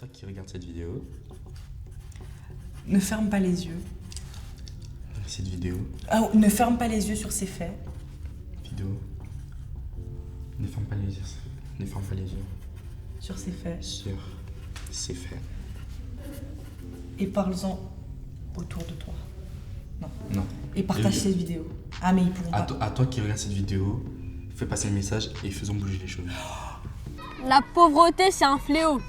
toi qui regardes cette vidéo, Ne ferme pas les yeux. cette vidéo, Ne ferme pas les yeux sur ces faits. ne ferme pas les yeux, ne ferme pas les yeux Sur ces faits. sur ces faits. Et parle-en autour de toi. Non. Et partage cette vidéo. Ah, mais ils pourront pas. À toi qui regardes cette vidéo, fais passer le message et faisons bouger les choses. La pauvreté, c'est un fléau.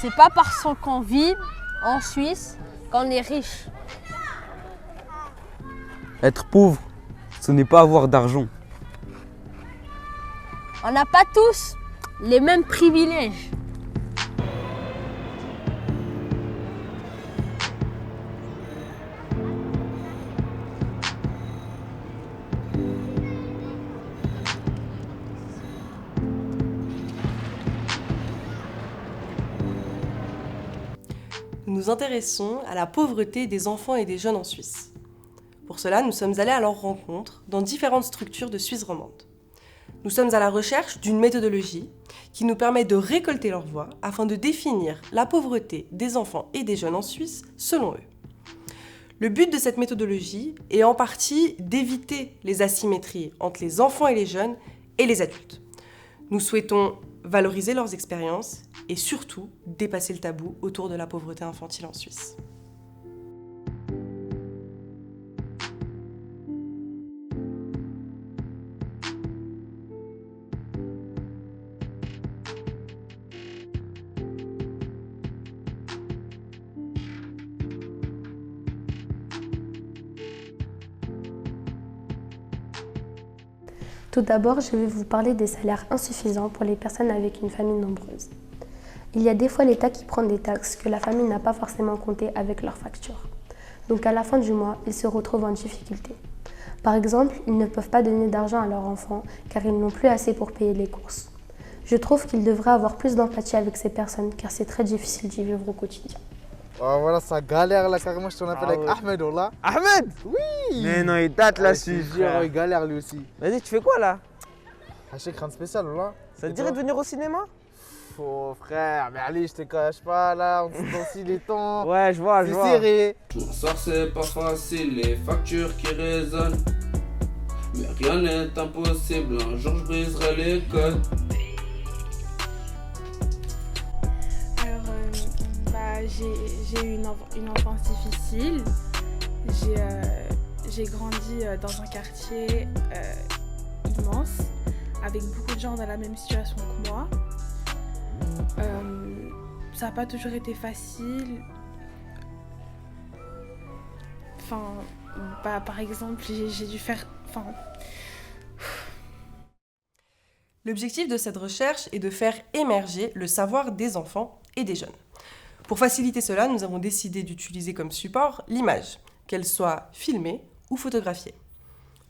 C'est pas parce qu'on vit en Suisse qu'on est riche. Être pauvre, ce n'est pas avoir d'argent. On n'a pas tous les mêmes privilèges. Nous nous intéressons à la pauvreté des enfants et des jeunes en Suisse. Pour cela, nous sommes allés à leur rencontre dans différentes structures de Suisse romande. Nous sommes à la recherche d'une méthodologie qui nous permet de récolter leur voix afin de définir la pauvreté des enfants et des jeunes en Suisse selon eux. Le but de cette méthodologie est en partie d'éviter les asymétries entre les enfants et les jeunes et les adultes. Nous souhaitons valoriser leurs expériences et surtout dépasser le tabou autour de la pauvreté infantile en Suisse. Tout d'abord, je vais vous parler des salaires insuffisants pour les personnes avec une famille nombreuse. Il y a des fois l'État qui prend des taxes que la famille n'a pas forcément comptées avec leurs factures. Donc à la fin du mois, ils se retrouvent en difficulté. Par exemple, ils ne peuvent pas donner d'argent à leurs enfants car ils n'ont plus assez pour payer les courses. Je trouve qu'ils devraient avoir plus d'empathie avec ces personnes car c'est très difficile d'y vivre au quotidien. Oh, voilà, ça galère là, carrément, je t'en appelle avec Ahmed, oh là. Ahmed! Oui! Mais non, il date là, Ouais, celui je te jure, il galère lui aussi. Vas-y, tu fais quoi là? Hachek, rien de spécial, oh là. Ça te Et dirait toi de venir au cinéma? Oh frère, mais allez, je te cache pas là, on se aussi les temps. Ouais, je vois, je C'est vois. serré. Je m'en sors, c'est pas facile, les factures qui résonnent. Mais rien n'est impossible, un jour je briserai les codes. Alors, j'ai eu une enfance difficile. J'ai grandi dans un quartier immense, avec beaucoup de gens dans la même situation que moi. Ça n'a pas toujours été facile. Enfin, par exemple, j'ai dû faire... L'objectif de cette recherche est de faire émerger le savoir des enfants et des jeunes. Pour faciliter cela, nous avons décidé d'utiliser comme support l'image, qu'elle soit filmée ou photographiée.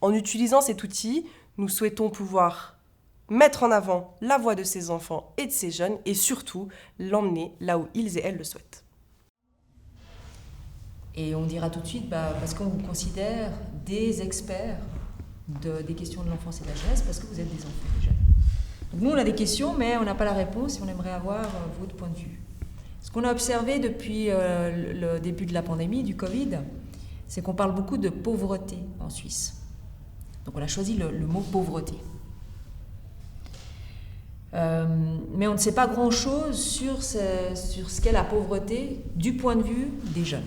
En utilisant cet outil, nous souhaitons pouvoir mettre en avant la voix de ces enfants et de ces jeunes et surtout l'emmener là où ils et elles le souhaitent. Et on dira tout de suite, parce qu'on vous considère des experts des questions de l'enfance et de la jeunesse, parce que vous êtes des enfants et des jeunes. Donc nous, on a des questions, mais on n'a pas la réponse et on aimerait avoir votre point de vue. Ce qu'on a observé depuis le début de la pandémie, du Covid, c'est qu'on parle beaucoup de pauvreté en Suisse. Donc on a choisi le mot pauvreté. Mais on ne sait pas grand-chose sur ce qu'est la pauvreté du point de vue des jeunes.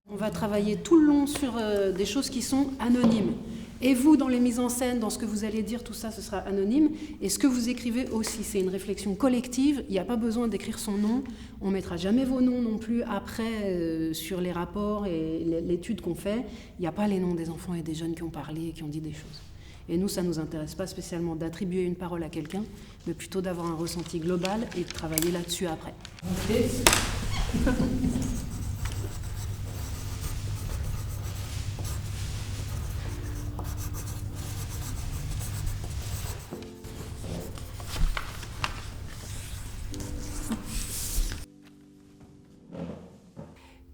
On va travailler tout le long sur des choses qui sont anonymes. Et vous, dans les mises en scène, dans ce que vous allez dire, tout ça, ce sera anonyme. Et ce que vous écrivez aussi, c'est une réflexion collective. Il n'y a pas besoin d'écrire son nom. On ne mettra jamais vos noms non plus après sur les rapports et l'étude qu'on fait. Il n'y a pas les noms des enfants et des jeunes qui ont parlé et qui ont dit des choses. Et nous, ça ne nous intéresse pas spécialement d'attribuer une parole à quelqu'un, mais plutôt d'avoir un ressenti global et de travailler là-dessus après.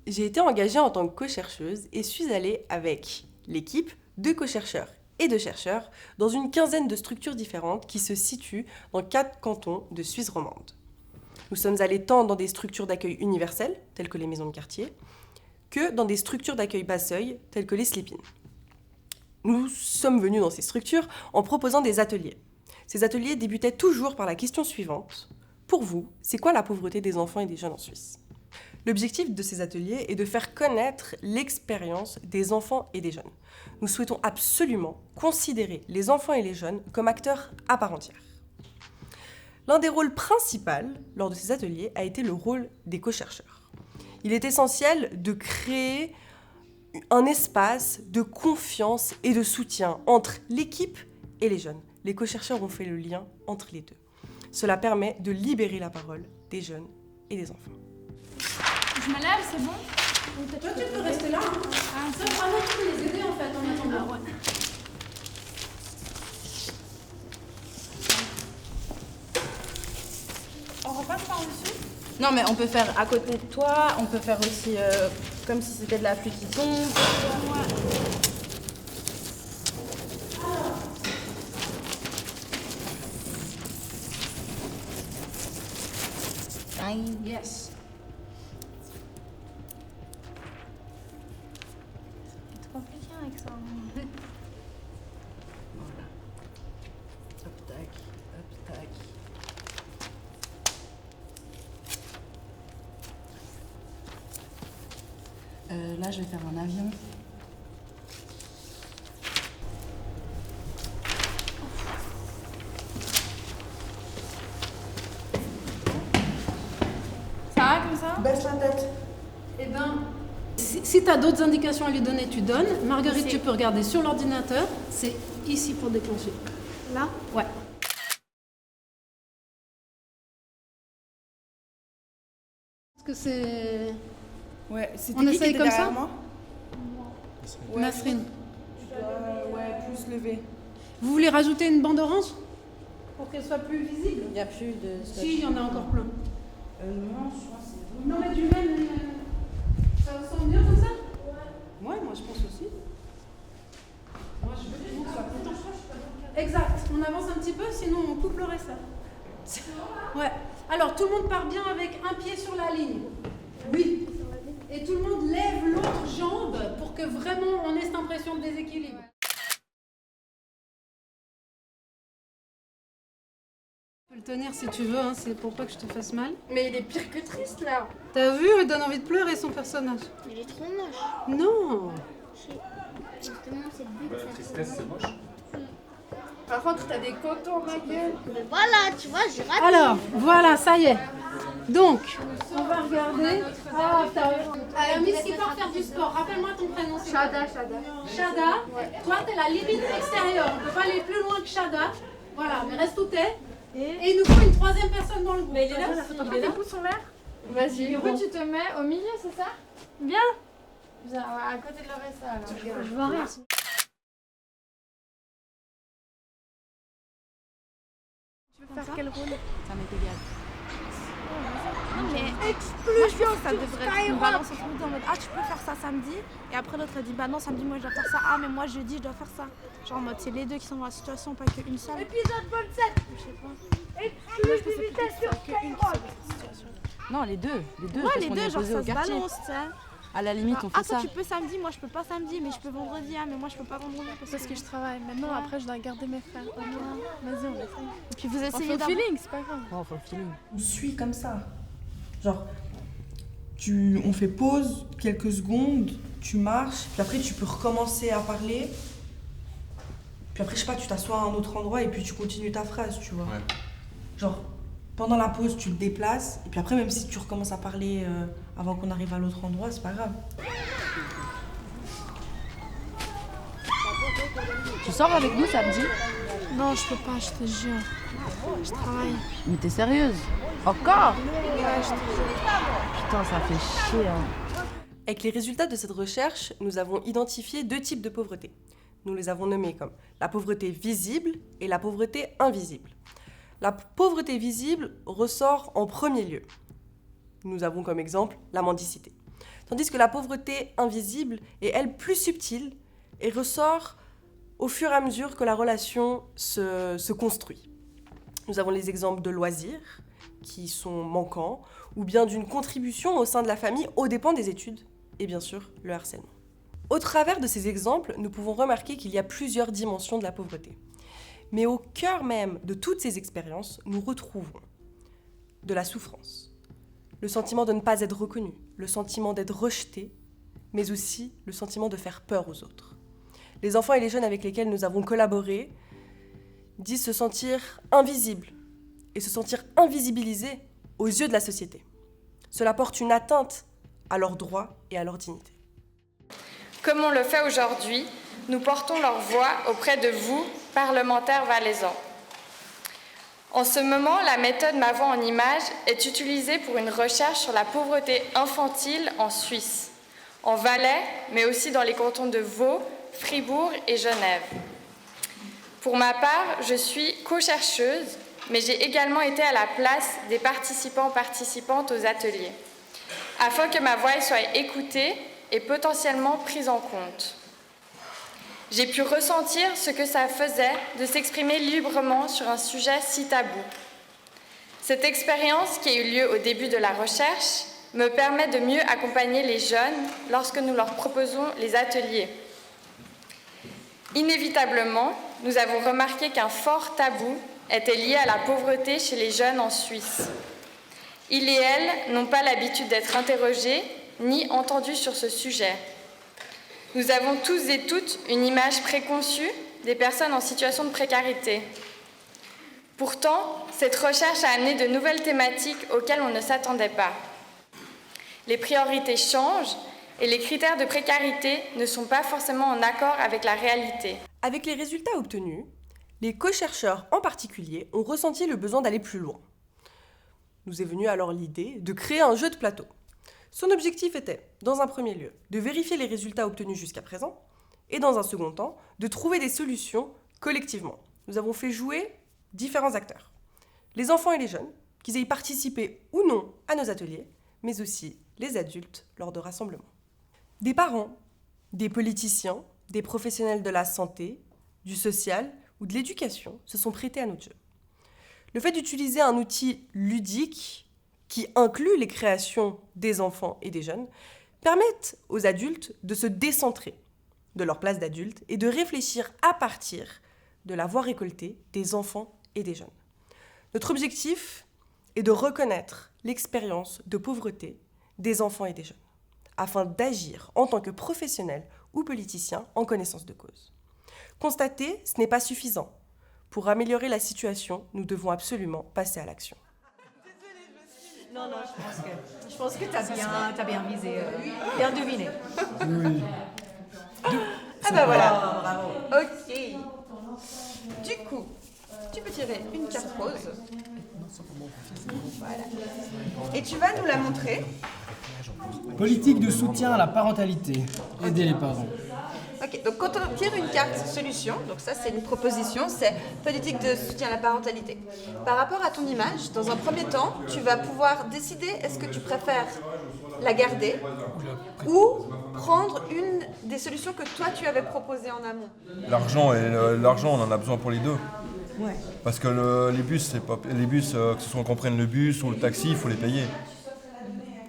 J'ai été engagée en tant que co-chercheuse et suis allée avec l'équipe de co-chercheurs et de chercheurs dans une quinzaine de structures différentes qui se situent dans 4 cantons de Suisse romande. Nous sommes allés tant dans des structures d'accueil universelles, telles que les maisons de quartier, que dans des structures d'accueil bas seuil, telles que les sleep-in. Nous sommes venus dans ces structures en proposant des ateliers. Ces ateliers débutaient toujours par la question suivante. Pour vous, c'est quoi la pauvreté des enfants et des jeunes en Suisse ? L'objectif de ces ateliers est de faire connaître l'expérience des enfants et des jeunes. Nous souhaitons absolument considérer les enfants et les jeunes comme acteurs à part entière. L'un des rôles principaux lors de ces ateliers a été le rôle des co-chercheurs. Il est essentiel de créer un espace de confiance et de soutien entre l'équipe et les jeunes. Les co-chercheurs ont fait le lien entre les deux. Cela permet de libérer la parole des jeunes et des enfants. Je me lève, c'est bon? Toi, tu peux rester là. Ça, vraiment, tu peux les aider en fait en attendant. On repasse par-dessus? Non, mais on peut faire à côté de toi, on peut faire aussi comme si c'était de la pluie qui tombe. Yes. C'est compliqué avec ça. Voilà. Hop, tac, hop, tac. Là, je vais faire un avion. Ça va comme ça? Baisse la tête. Eh ben, si tu as d'autres indications à lui donner, tu donnes. Marguerite, tu peux regarder sur l'ordinateur. C'est ici pour déclencher. Là? Ouais. Est-ce que c'est... Ouais, c'était On qui qui essaye était comme derrière ça moi? Ouais. Nasrine. Ouais, plus levé. Vous voulez rajouter une bande orange pour qu'elle soit plus visible? Il n'y a plus de... Si, il y en a encore plein. Non, je crois que c'est... Non, mais du même... Ça vous semble bien comme ça? Ouais, moi je pense aussi. Moi je veux que tout le monde soit content. Exact. On avance un petit peu, sinon on coupe le reste là. Ouais. Alors tout le monde part bien avec un pied sur la ligne. Oui. Et tout le monde lève l'autre jambe pour que vraiment on ait cette impression de déséquilibre. Tu peux le tenir si tu veux, hein, c'est pour pas que je te fasse mal. Mais il est pire que triste là. T'as vu, il donne envie de pleurer son personnage. Il est trop moche. Non. Justement, c'est le but. La tristesse, c'est moche. Par contre, t'as des cotons, ma gueule. Mais voilà, tu vois, j'ai raté. Alors, voilà, ça y est. Donc, on va regarder. Ah, t'as Miss qui part faire du sport. Rappelle-moi ton prénom. Shada. Shada. Toi, t'es la limite extérieure. On peut pas aller plus loin que Shada. Voilà, mais reste où t'es. Et il nous faut une troisième personne dans le groupe. Mais il est là, il est là. Son mère. Vas-y. Du coup, tu te mets au milieu, c'est ça? Bien. Bien, à côté de l'Oressa alors. Je vois rien. Tu veux faire quel rôle? Ça m'est égal. Non mais moi je pense que ça devrait être une balance entre nous deux en mode ah tu peux faire ça samedi et après l'autre elle dit bah non samedi moi je dois faire ça, ah mais moi jeudi je dois faire ça, genre en mode c'est les deux qui sont dans la situation pas qu'une seule. Épisode 27. Je sais pas. Exclusivité sur Skyrock. Non, les deux. Ouais les deux genre ça se balance tu sais. À la limite, on fait ça. Ah toi tu peux samedi, moi je peux pas samedi, mais je peux vendredi, ah mais moi je peux pas vendredi parce que je travaille. Maintenant après je dois garder mes frères. Vas-y on essaye. Et puis vous essayez d'avoir... feeling, c'est pas grave. Oh, faut le feeling. On suit comme ça. Genre, on fait pause quelques secondes, tu marches, puis après tu peux recommencer à parler. Puis après, je sais pas, tu t'assois à un autre endroit et puis tu continues ta phrase, tu vois. Ouais. Genre, pendant la pause, tu te déplaces, et puis après, même si tu recommences à parler avant qu'on arrive à l'autre endroit, c'est pas grave. Tu sors avec nous samedi? Non je peux pas, je te jure. Je travaille. Mais t'es sérieuse? Encore? Ouais, je te jure. Putain, ça fait chier. Hein. Avec les résultats de cette recherche, nous avons identifié 2 types de pauvreté. Nous les avons nommés comme la pauvreté visible et la pauvreté invisible. La pauvreté visible ressort en premier lieu. Nous avons comme exemple la mendicité. Tandis que la pauvreté invisible est, elle, plus subtile et ressort au fur et à mesure que la relation se construit. Nous avons les exemples de loisirs qui sont manquants, ou bien d'une contribution au sein de la famille aux dépens des études, et bien sûr le harcèlement. Au travers de ces exemples, nous pouvons remarquer qu'il y a plusieurs dimensions de la pauvreté. Mais au cœur même de toutes ces expériences, nous retrouvons de la souffrance, le sentiment de ne pas être reconnu, le sentiment d'être rejeté, mais aussi le sentiment de faire peur aux autres. Les enfants et les jeunes avec lesquels nous avons collaboré disent se sentir invisibles et se sentir invisibilisés aux yeux de la société. Cela porte une atteinte à leurs droits et à leur dignité. Comme on le fait aujourd'hui, nous portons leur voix auprès de vous, parlementaires valaisans. En ce moment, la méthode Ma Voix en images est utilisée pour une recherche sur la pauvreté infantile en Suisse, en Valais, mais aussi dans les cantons de Vaud, Fribourg et Genève. Pour ma part, je suis co-chercheuse, mais j'ai également été à la place des participantes aux ateliers, afin que ma voix soit écoutée et potentiellement prise en compte. J'ai pu ressentir ce que ça faisait de s'exprimer librement sur un sujet si tabou. Cette expérience qui a eu lieu au début de la recherche me permet de mieux accompagner les jeunes lorsque nous leur proposons les ateliers. Inévitablement, nous avons remarqué qu'un fort tabou était lié à la pauvreté chez les jeunes en Suisse. Ils et elles n'ont pas l'habitude d'être interrogés ni entendus sur ce sujet. Nous avons tous et toutes une image préconçue des personnes en situation de précarité. Pourtant, cette recherche a amené de nouvelles thématiques auxquelles on ne s'attendait pas. Les priorités changent et les critères de précarité ne sont pas forcément en accord avec la réalité. Avec les résultats obtenus, les co-chercheurs en particulier ont ressenti le besoin d'aller plus loin. Nous est venue alors l'idée de créer un jeu de plateau. Son objectif était, dans un premier lieu, de vérifier les résultats obtenus jusqu'à présent, et dans un second temps, de trouver des solutions collectivement. Nous avons fait jouer différents acteurs. Les enfants et les jeunes, qu'ils aient participé ou non à nos ateliers, mais aussi les adultes lors de rassemblements. Des parents, des politiciens, des professionnels de la santé, du social ou de l'éducation se sont prêtés à notre jeu. Le fait d'utiliser un outil ludique qui inclut les créations des enfants et des jeunes, permettent aux adultes de se décentrer de leur place d'adulte et de réfléchir à partir de la voix récoltée des enfants et des jeunes. Notre objectif est de reconnaître l'expérience de pauvreté des enfants et des jeunes, afin d'agir en tant que professionnels ou politiciens en connaissance de cause. Constater, ce n'est pas suffisant. Pour améliorer la situation, nous devons absolument passer à l'action. Non, je pense que t'as bien visé, bien deviné. Oui. Ah bah voilà. Bravo. Ok. Du coup, tu peux tirer une carte rose. Voilà. Et tu vas nous la montrer. Politique de soutien à la parentalité. Aider les parents. Ok, donc quand on tire une carte solution, donc ça c'est une proposition, c'est politique de soutien à la parentalité. Par rapport à ton image, dans un premier temps, tu vas pouvoir décider est-ce que tu préfères la garder ou prendre une des solutions que toi tu avais proposées en amont. L'argent, on en a besoin pour les deux. Ouais. Parce que les bus, que ce soit qu'on prenne le bus ou le taxi, il faut les payer.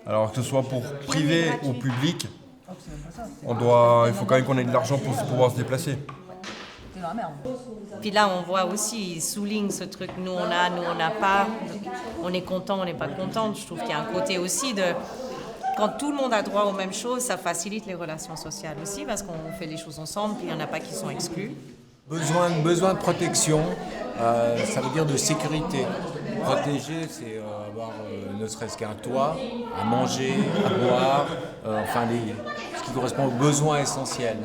Alors que ce soit pour privé ou public, il faut quand même qu'on ait de l'argent pour pouvoir se déplacer. Puis là, on voit aussi, il souligne ce truc, nous on n'a pas, on est content, on n'est pas content. Je trouve qu'il y a un côté aussi de, quand tout le monde a droit aux mêmes choses, ça facilite les relations sociales aussi, parce qu'on fait les choses ensemble, puis il n'y en a pas qui sont exclus. Besoin de protection, ça veut dire de sécurité. Protéger, c'est avoir ne serait-ce qu'un toit, à manger, à boire, ce qui correspond aux besoins essentiels.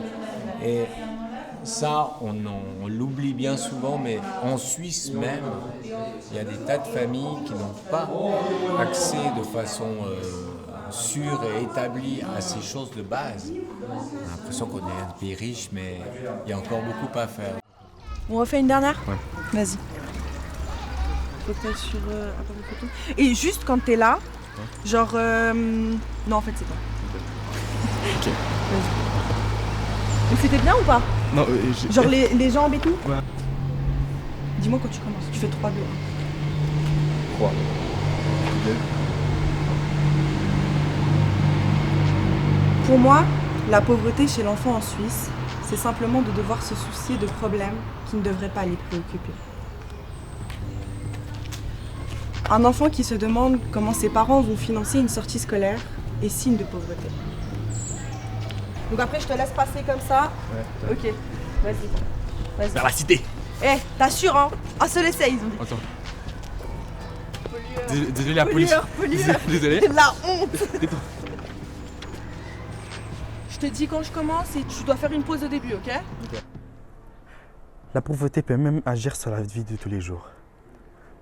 Et ça, on l'oublie bien souvent, mais en Suisse même, il y a des tas de familles qui n'ont pas accès de façon sûre et établie à ces choses de base. On a l'impression qu'on est un pays riche, mais il y a encore beaucoup à faire. On refait une dernière ? Ouais. Vas-y. Faut que t'ailles sur appareil photo. Et juste quand t'es là, genre... Non, en fait, c'est toi. Ok. Vas-y. Mais c'était bien ou pas? Non, Genre les jambes et tout? Ouais. Dis-moi quand tu commences. Tu fais 3, 2, 1. 3, 2. Pour moi, la pauvreté chez l'enfant en Suisse, c'est simplement de devoir se soucier de problèmes qui ne devraient pas les préoccuper. Un enfant qui se demande comment ses parents vont financer une sortie scolaire est signe de pauvreté. Donc après, je te laisse passer comme ça. Ouais. Ok, vas-y. Vers la cité. Eh, t'assures, hein? Un seul essai, ils ont dit. Attends. Désolé la police. Pollueur. Désolé. La honte. Je te dis quand je commence et tu dois faire une pause au début, ok? La pauvreté peut même agir sur la vie de tous les jours.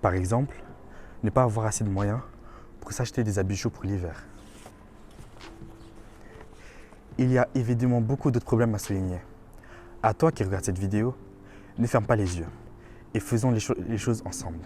Par exemple, ne pas avoir assez de moyens pour s'acheter des habits chauds pour l'hiver. Il y a évidemment beaucoup d'autres problèmes à souligner. À toi qui regardes cette vidéo, ne ferme pas les yeux et faisons les choses ensemble.